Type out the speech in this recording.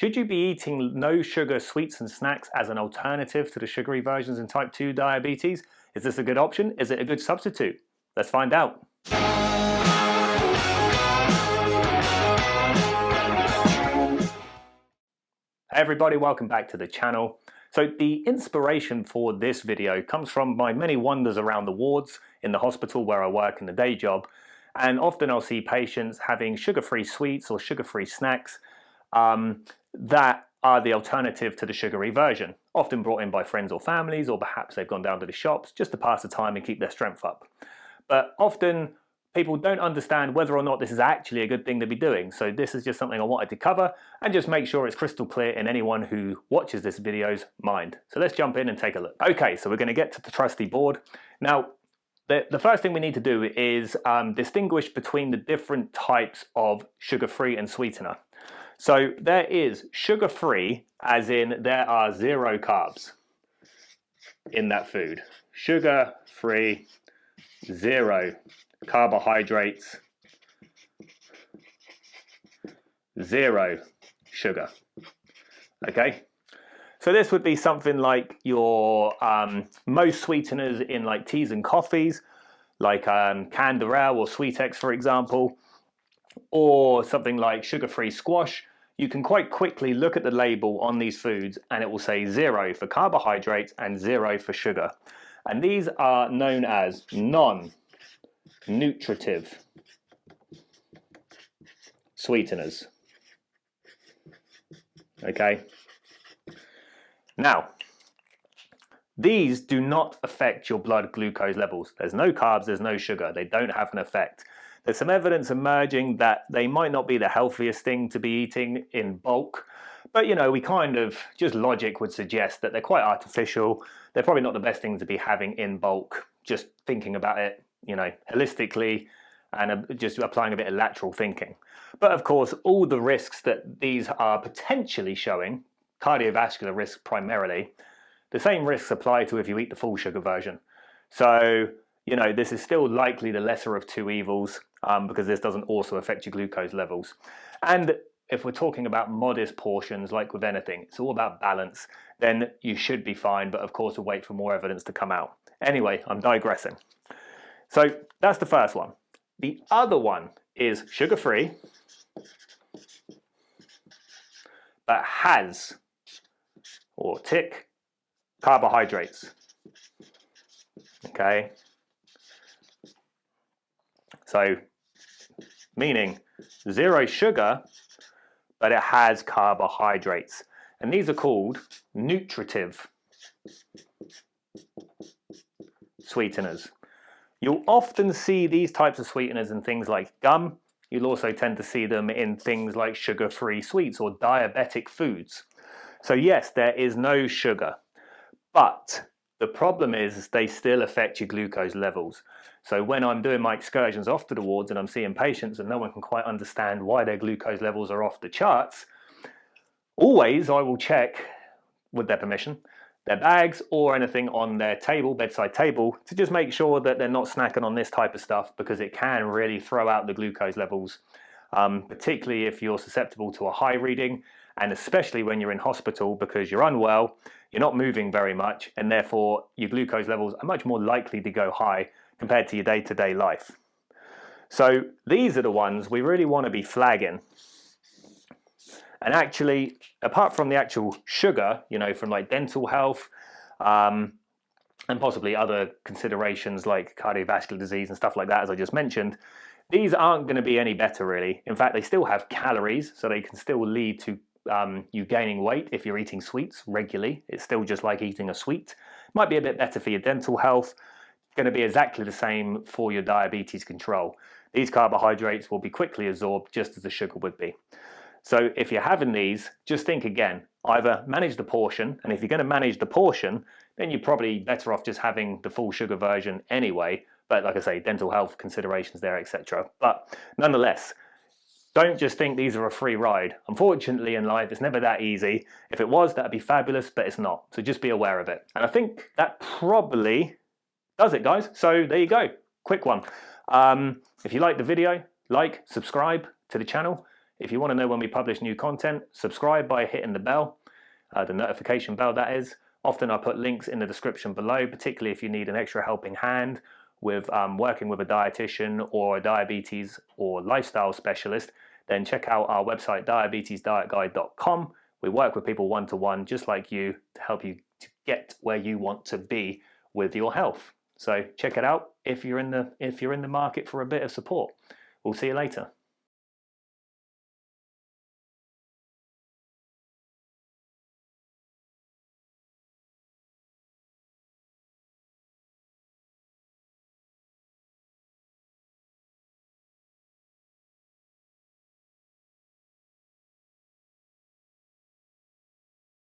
Should you be eating no sugar sweets and snacks as an alternative to the sugary versions in type 2 diabetes? Is this a good option? Is it a good substitute? Let's find out. Hey everybody, welcome back to the channel. So the inspiration for this video comes from my many wanders around the wards in the hospital where I work in the day job, and often I'll see patients having sugar-free sweets or sugar-free snacks that are the alternative to the sugary version, often brought in by friends or families, or perhaps they've gone down to the shops just to pass the time and keep their strength up. But often people don't understand whether or not this is actually a good thing to be doing. So this is just something I wanted to cover and just make sure it's crystal clear in anyone who watches this video's mind. So let's jump in and take a look. Okay, so we're going to get to the trusty board. Now, the first thing we need to do is distinguish between the different types of sugar-free and sweetener. So there is sugar-free, as in there are 0 carbs in that food. Sugar-free, 0 carbohydrates, 0 sugar. Okay, so this would be something like your most sweeteners in like teas and coffees, like Canderel or Sweetex, for example, or something like sugar-free squash. You can quite quickly look at the label on these foods and it will say 0 for carbohydrates and 0 for sugar. And these are known as non-nutritive sweeteners. Okay. Now, these do not affect your blood glucose levels. There's no carbs, there's no sugar. They don't have an effect. There's some evidence emerging that they might not be the healthiest thing to be eating in bulk, but you know, we kind of, just logic would suggest that they're quite artificial. They're probably not the best thing to be having in bulk, just thinking about it, you know, holistically and just applying a bit of lateral thinking. But of course, all the risks that these are potentially showing, cardiovascular risk primarily, the same risks apply to if you eat the full sugar version. So, you know, this is still likely the lesser of two evils because this doesn't also affect your glucose levels. And if we're talking about modest portions, like with anything, it's all about balance, then you should be fine. But of course, we'll wait for more evidence to come out. Anyway, I'm digressing. So that's the first one. The other one is sugar-free, but has, or tick, carbohydrates. Okay. So, meaning 0 sugar, but it has carbohydrates. And these are called nutritive sweeteners. You'll often see these types of sweeteners in things like gum. You'll also tend to see them in things like sugar-free sweets or diabetic foods. So yes, there is no sugar, but the problem is they still affect your glucose levels. So when I'm doing my excursions off to the wards and I'm seeing patients and no one can quite understand why their glucose levels are off the charts, always I will check, with their permission, their bags or anything on their table, bedside table, to just make sure that they're not snacking on this type of stuff, because it can really throw out the glucose levels, particularly if you're susceptible to a high reading, and especially when you're in hospital because you're unwell, you're not moving very much, and therefore your glucose levels are much more likely to go high compared to your day-to-day life. So these are the ones we really want to be flagging. And actually, apart from the actual sugar, you know, from like dental health and possibly other considerations like cardiovascular disease and stuff like that, as I just mentioned, these aren't going to be any better really. In fact, they still have calories, so they can still lead to you gaining weight if you're eating sweets regularly. It's still just like eating a sweet. Might be a bit better for your dental health. Going to be exactly the same for your diabetes control. These carbohydrates will be quickly absorbed just as the sugar would be. So if you're having these, just think again, either manage the portion, and if you're going to manage the portion, then you're probably better off just having the full sugar version anyway. But like I say, dental health considerations there, etc. But nonetheless, don't just think these are a free ride. Unfortunately in life, it's never that easy. If it was, that'd be fabulous, but it's not. So just be aware of it. And I think that probably does it, guys. So there you go. Quick one. If you like the video, like, subscribe to the channel. If you want to know when we publish new content, subscribe by hitting the bell, the notification bell that is. Often I put links in the description below, particularly if you need an extra helping hand with working with a dietitian or a diabetes or lifestyle specialist. Then check out our website, diabetesdietguide.com. We work with people one-to-one, just like you, to help you to get where you want to be with your health. So check it out if you're in the market for a bit of support. We'll see you later.